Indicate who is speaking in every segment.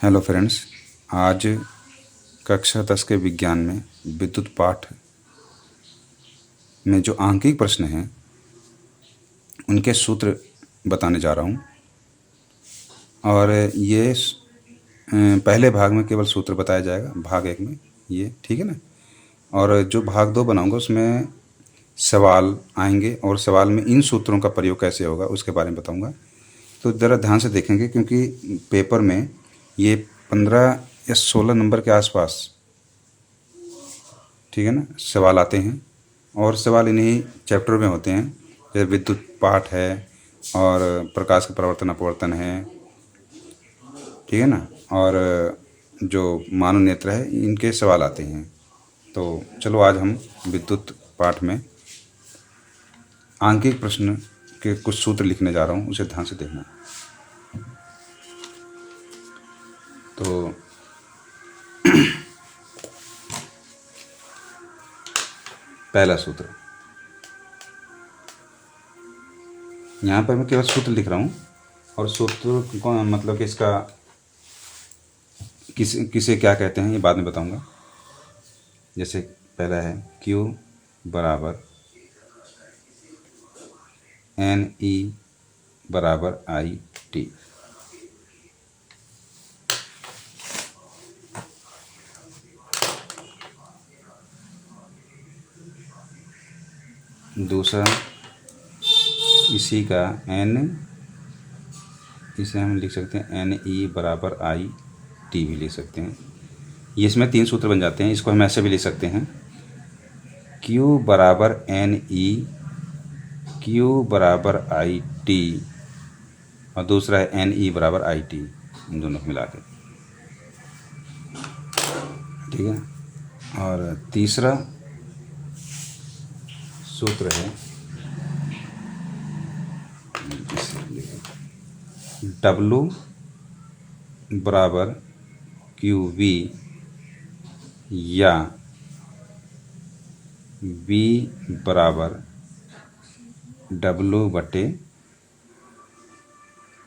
Speaker 1: Hello friends, आज कक्षा 10 के विज्ञान में विद्युत पाठ में जो आंकिक प्रश्न हैं उनके सूत्र बताने जा रहा हूं। और ये पहले भाग में केवल सूत्र बताया जाएगा, भाग 1 में ये, ठीक है ना। और जो भाग 2 बनाऊंगा उसमें सवाल आएंगे और सवाल में इन सूत्रों का प्रयोग कैसे होगा उसके बारे में बताऊंगा। तो ज़रा ध्यान से देखेंगे क्योंकि पेपर में ये 15 या 16 नंबर के आसपास, ठीक है ना, सवाल आते हैं। और सवाल इन्हीं चैप्टर में होते हैं, जैसे विद्युत पाठ है और प्रकाश का प्रवर्तन अपवर्तन है, ठीक है ना, और जो मानव नेत्र है इनके सवाल आते हैं। तो चलो आज हम विद्युत पाठ में आंकिक प्रश्न के कुछ सूत्र लिखने जा रहा हूँ, उसे ध्यान से देखना। तो पहला सूत्र, यहाँ पर मैं केवल सूत्र लिख रहा हूँ और सूत्र को मतलब कि इसका किसे क्या कहते हैं ये बाद में बताऊंगा। जैसे पहला है Q बराबर NE बराबर IT। दूसरा इसी का N, इसे हम लिख सकते हैं NE बराबर IT भी लिख सकते हैं। ये इसमें 3 सूत्र बन जाते हैं। इसको हम ऐसे भी लिख सकते हैं Q बराबर NE, Q बराबर IT और दूसरा है NE बराबर IT, इन दोनों को मिला के, ठीक है। और तीसरा सूत्र है W बराबर QV या V बराबर W बटे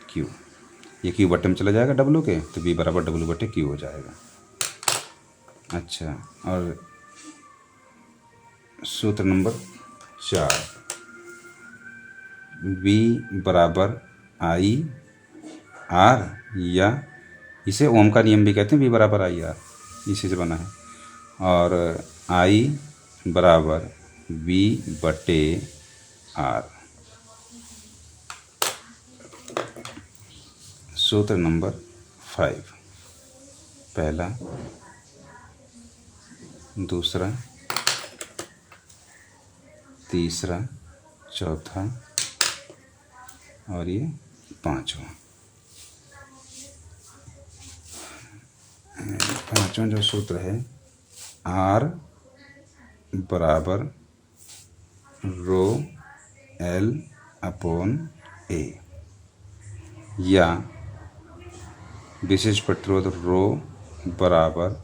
Speaker 1: Q। ये Q बटे में चला जाएगा W के, तो V बराबर W बटे Q हो जाएगा। अच्छा, और सूत्र नंबर 4, V बराबर I R, या इसे ओम का नियम भी कहते हैं, V बराबर I R, इसी से बना है। और I बराबर V बटे R। सूत्र नंबर 5, पहला, दूसरा, तीसरा, चौथा और ये पांचवा। पांचवा जो सूत्र है R बराबर रो L अपॉन A, या विशेष प्रतिरोध रो बराबर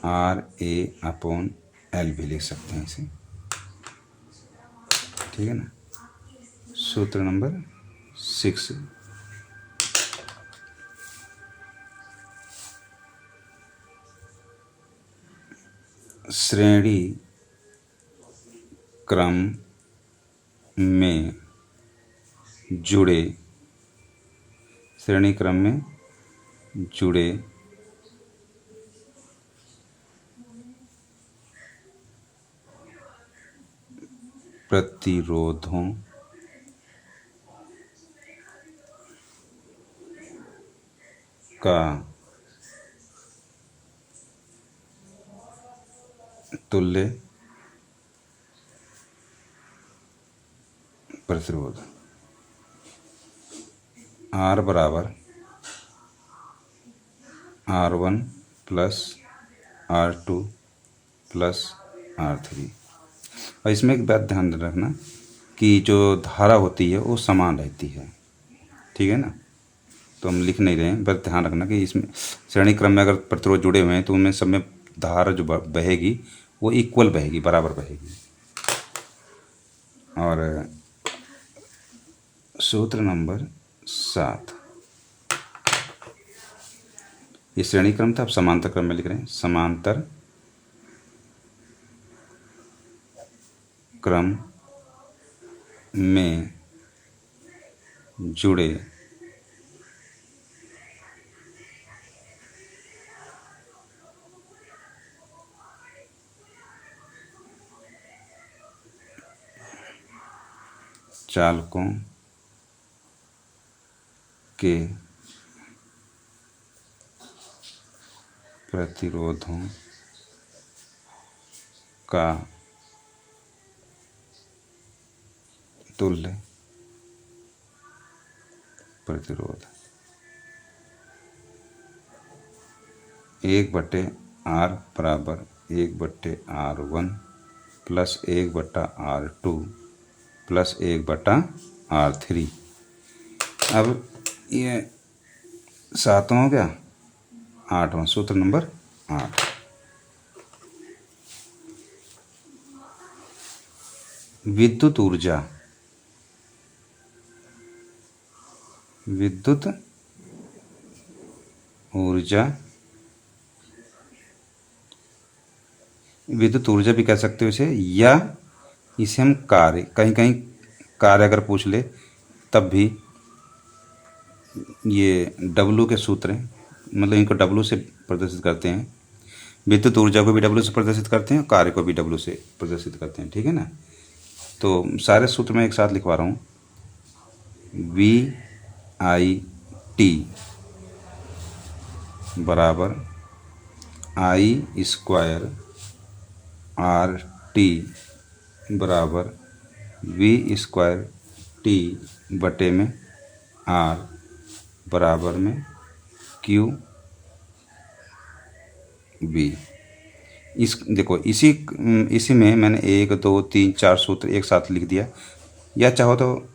Speaker 1: RA अपॉन L भी लिख सकते हैं इसे, ठीक है ना। सूत्र नंबर 6, श्रेणी क्रम में जुड़े, श्रेणी क्रम में जुड़े प्रतिरोधों का तुल्य प्रतिरोध R बराबर R1 plus R2 plus R3। और इसमें एक बात ध्यान रखना कि जो धारा होती है वो समान रहती है, ठीक है ना। तो हम लिख नहीं रहे हैं, बस ध्यान रखना कि इसमें श्रेणी क्रम में अगर प्रतिरोध जुड़े हुए हैं तो उनमें सब में धारा जो बहेगी वो इक्वल बहेगी, बराबर बहेगी। और सूत्र नंबर 7, ये श्रेणी क्रम था, अब समांतर क्रम में लिख रहे हैं। समांतर क्रम में जुड़े चालकों के प्रतिरोधों का तुल्य प्रतिरोध 1/R बराबर 1/R1 plus 1/R2 plus 1/R3। अब ये 7वां हो गया, 8वां सूत्र नंबर 8। विद्युत ऊर्जा भी कह सकते हो इसे, या इसे हम कार्य, कहीं कहीं कार्य अगर पूछ ले तब भी ये W के सूत्र हैं, मतलब इनको W से प्रदर्शित करते हैं। विद्युत ऊर्जा को भी W से प्रदर्शित करते हैं और कार्य को भी W से प्रदर्शित करते हैं, ठीक है ना। तो सारे सूत्र मैं एक साथ लिखवा रहा हूँ। VIT बराबर I² RT बराबर V² बटे में R बराबर में QV। इस देखो इसी में मैंने 1 2 3 4 सूत्र एक साथ लिख दिया, या चाहो तो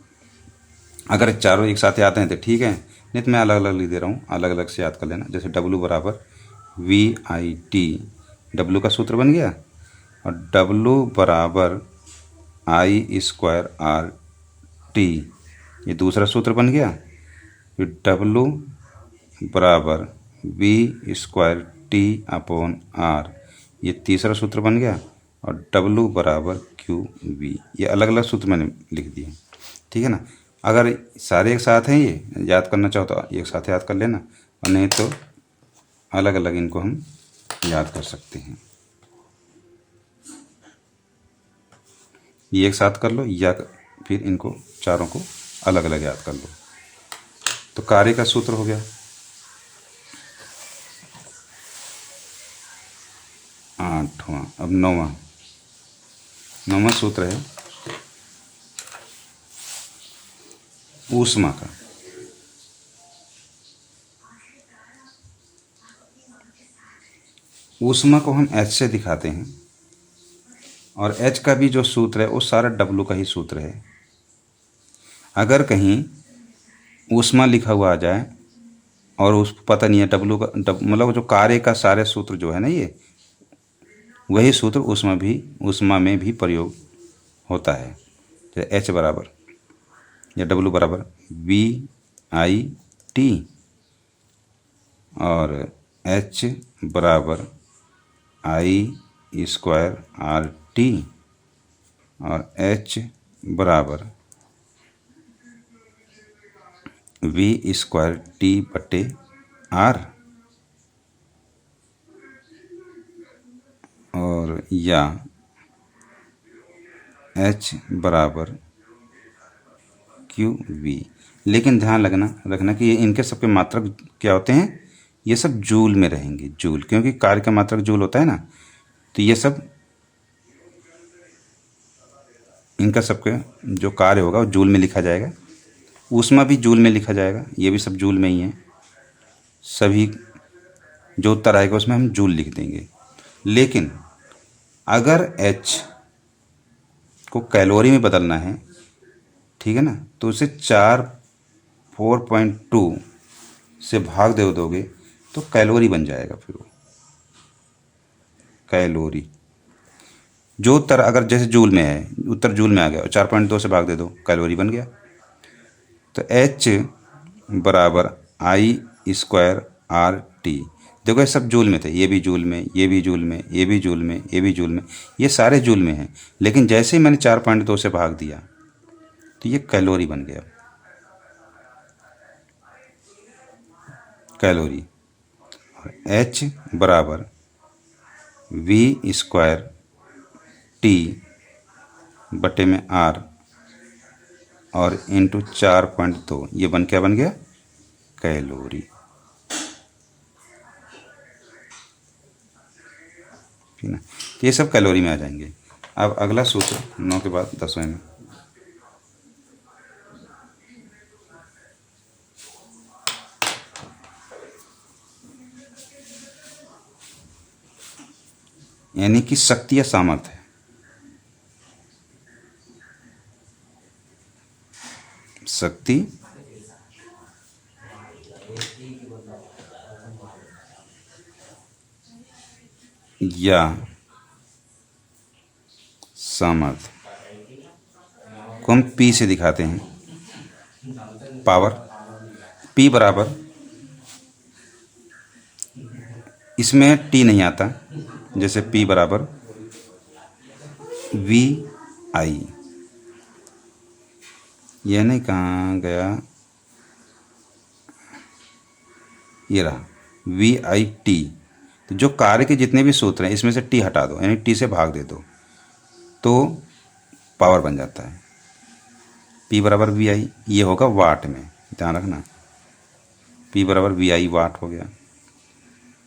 Speaker 1: अगर चारों एक साथ आते हैं तो ठीक है, नहीं तो मैं अलग अलग लिख दे रहा हूँ, अलग अलग से याद कर लेना। जैसे W बराबर VIT, W का सूत्र बन गया, और W बराबर I² RT ये दूसरा सूत्र बन गया। फिर W बराबर V² T/R ये तीसरा सूत्र बन गया, और W बराबर QV ये अलग अलग सूत्र मैंने लिख दिए, ठीक है ना। अगर सारे एक साथ हैं, ये याद करना चाहो तो एक साथ याद कर लेना, और नहीं तो अलग अलग इनको हम याद कर सकते हैं। ये एक साथ कर लो, या फिर इनको चारों को अलग अलग याद कर लो। तो कार्य का सूत्र हो गया 8वां। अब 9वां सूत्र है ऊष्मा का। ऊष्मा को हम H से दिखाते हैं, और H का भी जो सूत्र है वो सारा W का ही सूत्र है। अगर कहीं ऊष्मा लिखा हुआ आ जाए और उसको पता नहीं है W का, मतलब जो कार्य का सारे सूत्र जो है ना, ये वही सूत्र ऊष्मा में भी प्रयोग होता है। जैसे H बराबर या W बराबर VIT, और H बराबर I² RT, और H बराबर V² T/R, और या H बराबर QV। लेकिन ध्यान रखना कि ये इनके सबके मात्रक क्या होते हैं, ये सब जूल में रहेंगे, जूल, क्योंकि कार्य का मात्रक जूल होता है ना, तो ये सब इनका सबके जो कार्य होगा वो जूल में लिखा जाएगा। ऊष्मा भी जूल में लिखा जाएगा, ये भी सब जूल में ही है। सभी जो उत्तर आएगा उसमें हम जूल लिख देंगे। लेकिन अगर H को कैलोरी में बदलना है, ठीक है ना, तो उसे 4.2 से भाग दोगे तो कैलोरी बन जाएगा। फिर वो कैलोरी जो उत्तर अगर जैसे जूल में है, उत्तर जूल में आ गया और 4.2 से भाग दे दो, कैलोरी बन गया। तो H बराबर I² RT, देखो ये सब जूल में थे, ये भी जूल में, ये भी जूल में, ये भी जूल में, ये भी जूल में, ये सारे जूल में हैं। लेकिन जैसे ही मैंने 4.2 से भाग दिया तो ये कैलोरी बन गया, कैलोरी। H बराबर वी स्क्वायर टी बटे में R और इंटू 4.2, ये क्या बन गया, कैलोरी। ठीक ना, तो ये सब कैलोरी में आ जाएंगे। अब अगला सूत्र 9 के बाद 10वें में, यानी कि शक्ति या सामर्थ्य। शक्ति या सामर्थ्य को हम P से दिखाते हैं, पावर। P बराबर, इसमें T नहीं आता, जैसे P बराबर वी आई, यह नहीं, कहाँ गया, ये रहा वी आई टी। तो जो कार्य के जितने भी सूत्र हैं इसमें से टी हटा दो, यानी टी से भाग दे दो, तो पावर बन जाता है। पी बराबर वी आई, ये होगा वाट में, ध्यान रखना। पी बराबर वी आई वाट हो गया।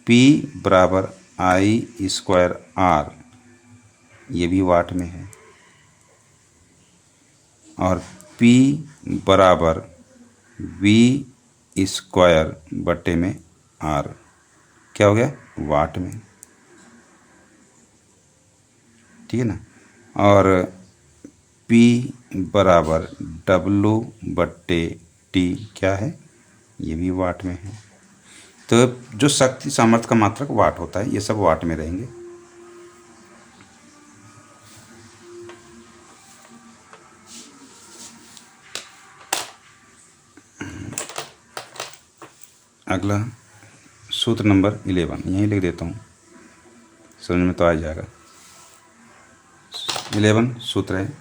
Speaker 1: पी बराबर आई स्क्वायर आर, ये भी वाट में है। और पी बराबर वी स्क्वायर बटे में आर, क्या हो गया, वाट में। ठीक है ना। और P बराबर W बट्टे टी, क्या है, ये भी वाट में है। तो जो शक्ति सामर्थ्य का मात्रक वाट होता है, ये सब वाट में रहेंगे। अगला सूत्र नंबर 11, यहीं लिख देता हूँ, समझ में तो आ जाएगा। 11 सूत्र है,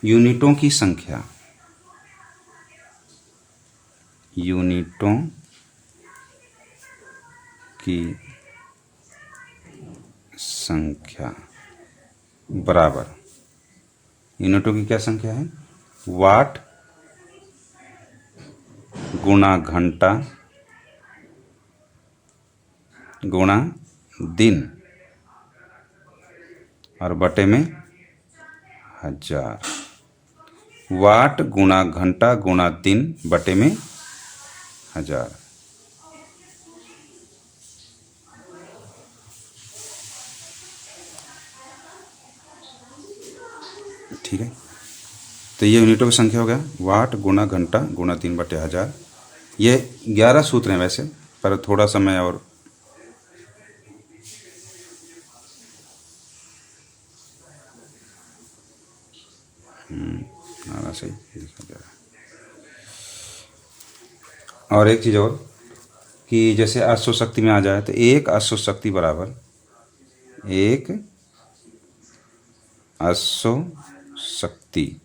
Speaker 1: यूनिटों की संख्या, यूनिटों की संख्या बराबर, यूनिटों की क्या संख्या है, वाट गुणा घंटा गुणा दिन और बटे में हजार। वाट गुणा घंटा गुणा दिन बटे में हजार। ठीक है, तो ये यूनिटों की संख्या हो गया, वाट गुणा घंटा गुणा दिन बटे हजार। ये 11 सूत्र हैं वैसे, पर थोड़ा समय और सही लिखा जा रहा है। और एक चीज़ और, कि जैसे अश्व शक्ति में आ जाए तो एक अश्व शक्ति बराबर एक अश्व शक्ति,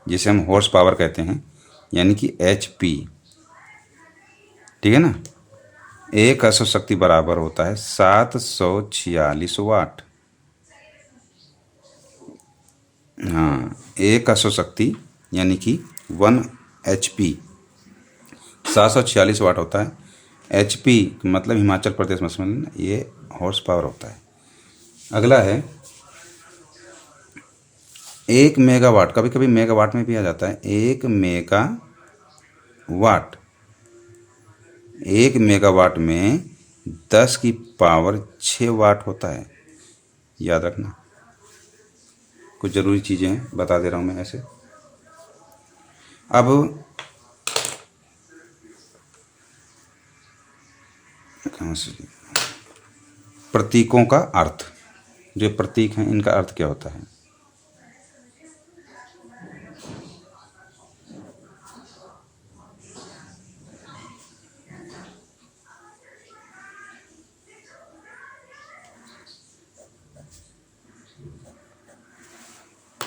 Speaker 1: जिसे हम हॉर्स पावर कहते हैं, यानी कि HP। ठीक है ना। एक अश्व शक्ति बराबर होता है 746 वाट। हाँ, एक अश्व शक्ति यानी कि 1 HP 746 वाट होता है। HP मतलब हिमाचल प्रदेश में, समझ लेना, ये हॉर्स पावर होता है। अगला है 1 मेगावाट, कभी कभी मेगावाट में भी आ जाता है। 1 मेगावाट, 1 मेगावाट में 10 की पावर 6 वाट होता है, याद रखना। कुछ ज़रूरी चीज़ें हैं, बता दे रहा हूँ मैं ऐसे। अब कहाँ से, प्रतीकों का अर्थ, जो प्रतीक हैं इनका अर्थ क्या होता है।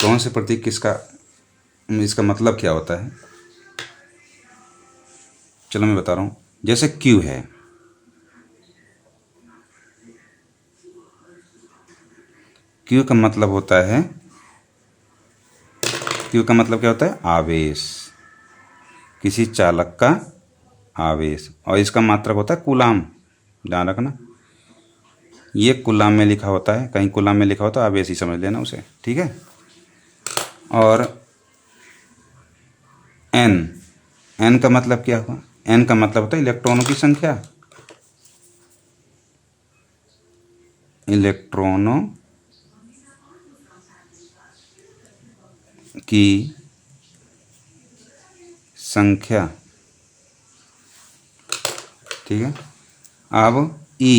Speaker 1: कौन से प्रतीक किसका, इसका मतलब क्या होता है। चलो मैं बता रहा हूँ। जैसे Q है, Q का मतलब होता है, Q का मतलब क्या होता है, आवेश, किसी चालक का आवेश। और इसका मात्रक होता है कूलाम, ध्यान रखना। ये कूलाम में लिखा होता है, कहीं कूलाम में लिखा होता है, आवेश ही समझ लेना उसे, ठीक है। और N, N का मतलब क्या हुआ, N का मतलब होता है इलेक्ट्रॉनों की संख्या, इलेक्ट्रॉनों की संख्या, ठीक है। अब E,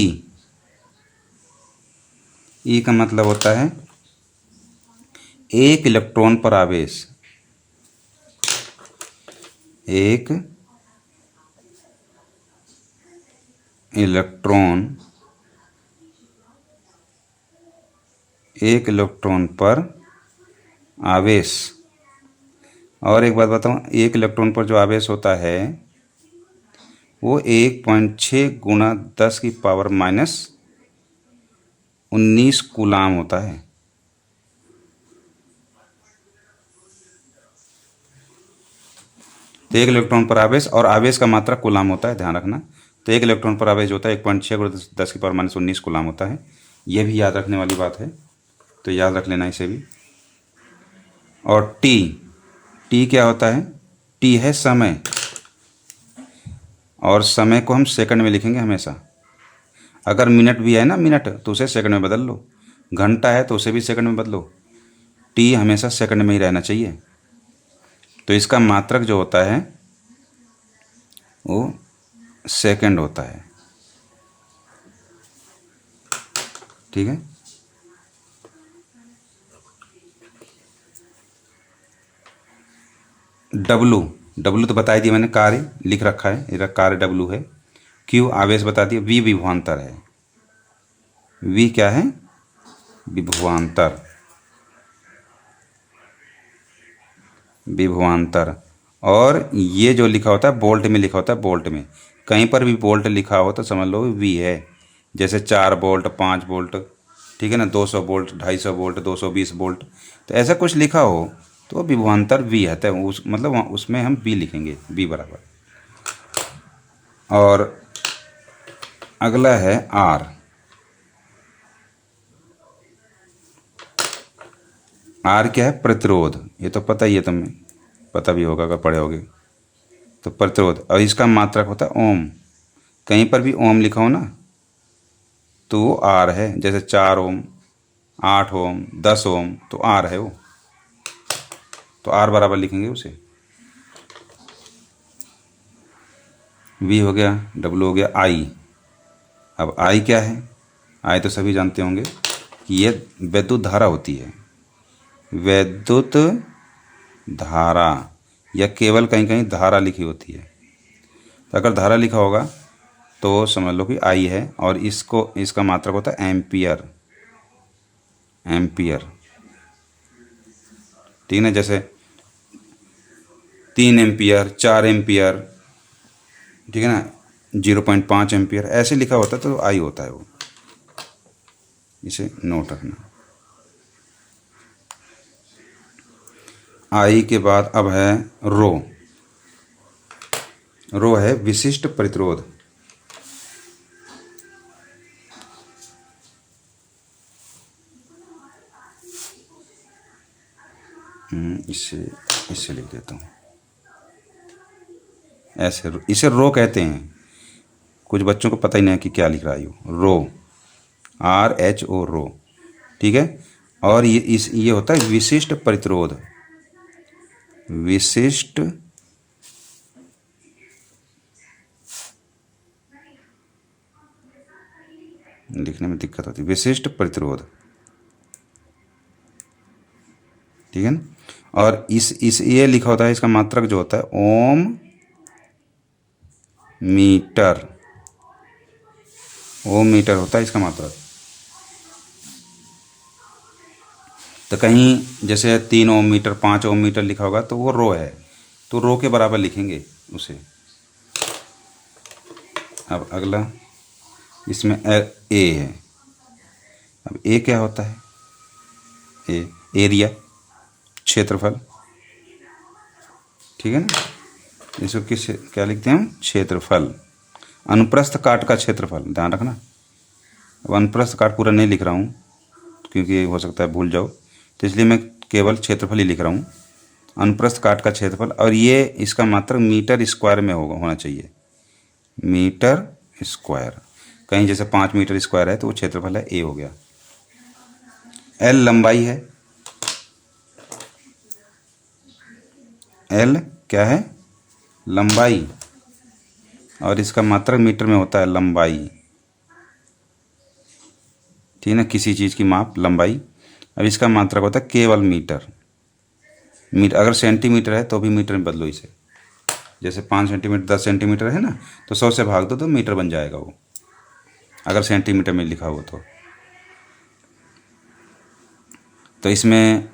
Speaker 1: E का मतलब होता है एक इलेक्ट्रॉन पर आवेश, एक इलेक्ट्रॉन, एक इलेक्ट्रॉन पर आवेश। और एक बात बताऊं, एक इलेक्ट्रॉन पर जो आवेश होता है वो 1.6 गुणा 10 की पावर माइनस 19 कूलाम होता है। तो एक इलेक्ट्रॉन पर आवेश, और आवेश का मात्रा कूलाम होता है, ध्यान रखना। तो एक इलेक्ट्रॉन पर आवेश होता है 1.6 गुणा 10 की पावर माइनस 19 कूलाम होता है। यह भी याद रखने वाली बात है, तो याद रख लेना इसे भी। और टी, टी क्या होता है, टी है समय, और समय को हम सेकंड में लिखेंगे हमेशा। अगर मिनट भी है ना, मिनट, तो उसे सेकंड में बदल लो। घंटा है तो उसे भी सेकंड में बदलो। टी हमेशा सेकंड में ही रहना चाहिए। तो इसका मात्रक जो होता है वो सेकंड होता है, ठीक है। डब्लू, डब्लू तो बता दिया मैंने, कार्य लिख रखा है, इधर कार्य डब्लू है। क्यू आवेश बता दिया। वी विभवांतर है, वी क्या है, विभवांतर, विभवांतर। और ये जो लिखा होता है बोल्ट में लिखा होता है, बोल्ट में कहीं पर भी बोल्ट लिखा हो तो समझ लो वी है। जैसे 4 बोल्ट, 5 बोल्ट, ठीक है ना, 200 बोल्ट, 250 बोल्ट, 220 बोल्ट, तो ऐसा कुछ लिखा हो तो विभवांतर वी है, तो उस मतलब उसमें हम वी लिखेंगे, वी बराबर। और अगला है आर। आर क्या है, प्रतिरोध। ये तो पता ही है, तुम्हें पता भी होगा अगर पढ़े होगे। तो प्रतिरोध, और इसका मात्रक होता है ओम। कहीं पर भी ओम लिखा हो ना तो वो आर है। जैसे 4 ओम, 8 ओम, 10 ओम, तो आर है वो। तो आर बराबर लिखेंगे उसे। वी हो गया, डब्ल्यू हो गया, आई। अब आई क्या है, आई तो सभी जानते होंगे कि ये विद्युत धारा होती है, विद्युत धारा, या केवल कहीं कहीं धारा लिखी होती है। तो अगर धारा लिखा होगा तो समझ लो कि आई है। और इसको, इसका मात्रक होता है एम्पियर, एम्पियर, ठीक है। जैसे 3 एम्पियर, 4 एम्पियर, ठीक है ना, 0.5 एम्पियर, ऐसे लिखा होता है तो आई होता है वो। इसे नोट रखना। आई के बाद अब है रो। रो है विशिष्ट प्रतिरोध। इसे इसे लिख देता हूँ ऐसे, इसे रो कहते हैं। कुछ बच्चों को पता ही नहीं है कि क्या लिख रहा है रो, RHO, रो, ठीक है। और ये होता है विशिष्ट प्रतिरोध, विशिष्ट लिखने में दिक्कत होती है, विशिष्ट प्रतिरोध, ठीक है ना। और इस ये लिखा होता है, इसका मात्रक जो होता है ओम मीटर, ओम मीटर होता है इसका मात्रक। तो कहीं जैसे 3 ओम मीटर 5 ओम मीटर लिखा होगा तो वो रो है, तो रो के बराबर लिखेंगे उसे। अब अगला इसमें ए है। अब ए क्या होता है? ए एरिया, क्षेत्रफल, ठीक है ना। इसको क्या लिखते हैं हम? क्षेत्रफल। अनुप्रस्थ काट का क्षेत्रफल, ध्यान रखना। अब अनुप्रस्थ काट पूरा नहीं लिख रहा हूँ क्योंकि हो सकता है भूल जाओ, तो इसलिए मैं केवल क्षेत्रफल ही लिख रहा हूँ। अनुप्रस्थ काट का क्षेत्रफल, और ये इसका मात्रक मीटर स्क्वायर में होना चाहिए। मीटर स्क्वायर, कहीं जैसे 5 मीटर स्क्वायर है तो वो क्षेत्रफल है, ए हो गया। एल लंबाई है। एल क्या है? लंबाई, और इसका मात्रक मीटर में होता है, लंबाई, ठीक है ना। किसी चीज़ की माप लंबाई। अब इसका मात्रक होता है केवल मीटर। अगर सेंटीमीटर है तो भी मीटर में बदलो इसे। जैसे 5 सेंटीमीटर 10 सेंटीमीटर है ना, तो 100 से भाग दो तो मीटर बन जाएगा वो, अगर सेंटीमीटर में लिखा हो तो इसमें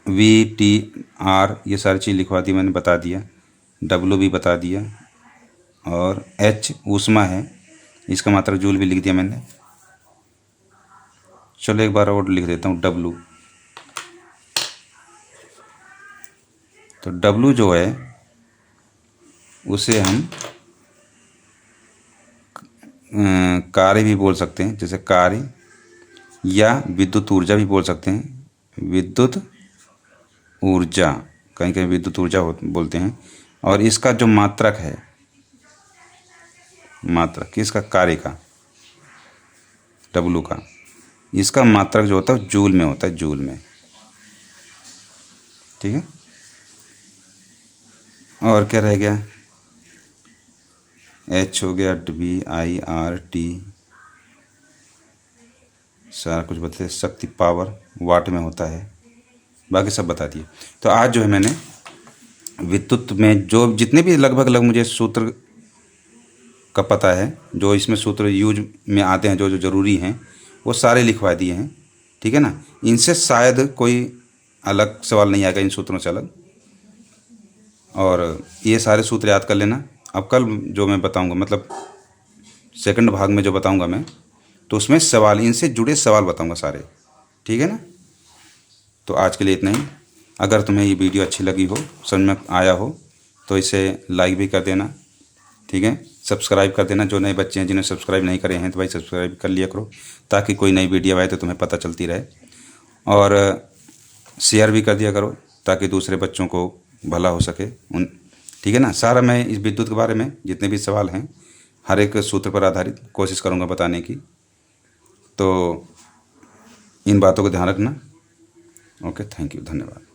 Speaker 1: वी टी आर ये सारी चीज़ लिखवा दी मैंने, बता दिया। डब्लू भी बता दिया, और एच ऊष्मा है, इसका मात्रक जूल भी लिख दिया मैंने। चलो एक बार और लिख देता हूँ, डब्लू। तो डब्लू जो है उसे हम कार्य भी बोल सकते हैं, जैसे कार्य, या विद्युत ऊर्जा भी बोल सकते हैं। विद्युत ऊर्जा, कहीं कहीं विद्युत ऊर्जा बोलते हैं। और इसका जो मात्रक है, मात्रक किसका? कार्य का, डब्लू का। इसका मात्रक जो होता है जूल में होता है, जूल में, ठीक है। और क्या रह गया? एच हो गया, वी आई आर टी, सारा कुछ बताते। शक्ति, पावर, वाट में होता है, बाकी सब बता दिए। तो आज जो है मैंने विद्युत में जो जितने भी लगभग मुझे सूत्र का पता है, जो इसमें सूत्र यूज में आते हैं, जो जो ज़रूरी हैं, वो सारे लिखवा दिए हैं, ठीक है ना। इनसे शायद कोई अलग सवाल नहीं आएगा, इन सूत्रों से अलग। और ये सारे सूत्र याद कर लेना। अब कल जो मैं बताऊंगा, मतलब सेकंड भाग में जो बताऊंगा मैं, तो उसमें सवाल, इनसे जुड़े सवाल बताऊंगा सारे, ठीक है ना। तो आज के लिए इतना ही। अगर तुम्हें ये वीडियो अच्छी लगी हो, समझ में आया हो, तो इसे लाइक भी कर देना, ठीक है। सब्सक्राइब कर देना। जो नए बच्चे हैं जिन्हें सब्सक्राइब नहीं करे हैं तो भाई सब्सक्राइब कर लिया करो, ताकि कोई नई वीडियो आए तो तुम्हें पता चलती रहे। और शेयर भी कर दिया करो, ताकि दूसरे बच्चों को भला हो सके ठीक है ना। सारा मैं इस विद्युत के बारे में जितने भी सवाल हैं, हर एक सूत्र पर आधारित कोशिश करूँगा बताने की। तो इन बातों को ध्यान रखना। ओके, थैंक यू, धन्यवाद।